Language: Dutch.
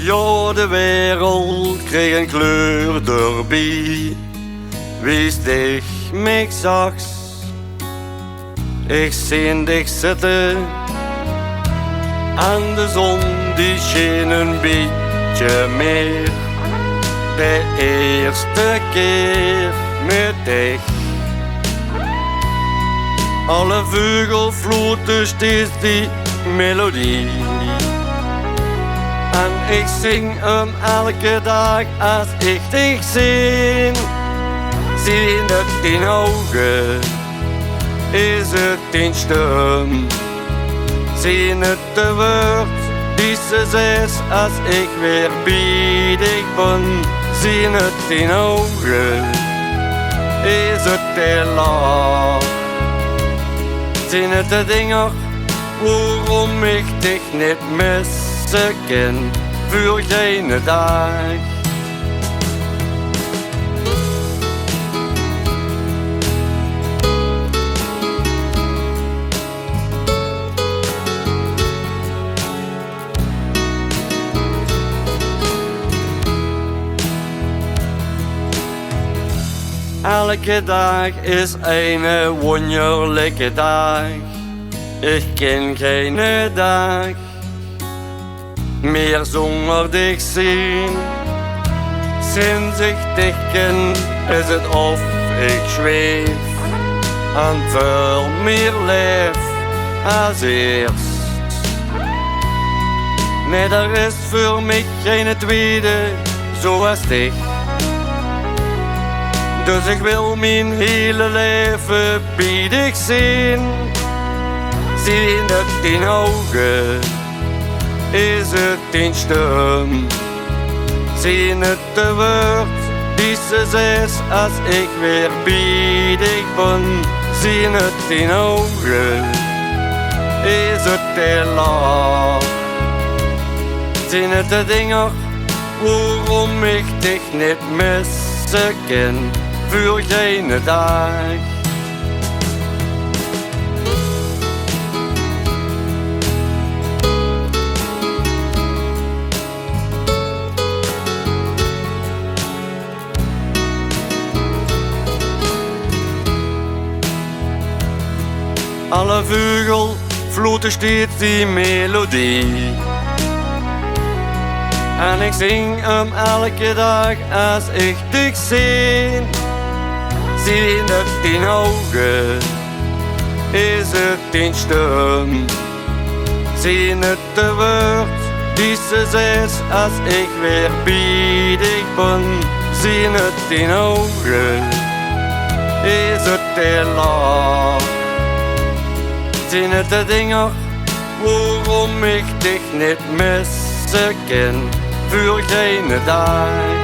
Ja, de wereld kreeg een kleur erbij. Wie dich mich zag, ik zie dich zitten. En de zon die scheen een beetje meer. De eerste keer met dich. Alle vogels floten steeds die melodie. En ik zing hem elke dag als ik dich zie. Zie het in ogen, is het in stem. Zie het de woord die ze zegt als ik weer bij dich ben. Zie het in ogen, is het de lach. Zie het de dingen waarom ik dich niet missen kan voor geen dag. Elke dag is een wonderlijke dag. Ik ken geen dag meer zonder dich zien. Sinds ik dich ken is het of ik zweef en veel meer leef als eerst. Nee, er is voor mij geen tweede zoals dich. Dus ik wil mijn hele leven bij dich zien. Zie het in ogen, is het in stem. Zie het de woord die ze zegt als ik weer bij dich ben. Zie het in ogen, is het de lach. Zie het de dingen waarom ik dich niet missen kan voor geen dag. Alle vogels floten steeds die melodie. En ik zing hem elke dag als ik dich zie. Zie het in ogen, is het in stem. Zie het de woord die ze zegt als ik weer bij dich ben. Zie het in ogen, is het de lach. Zie het de dingen waarom ik dich niet missen kan voor geen dag.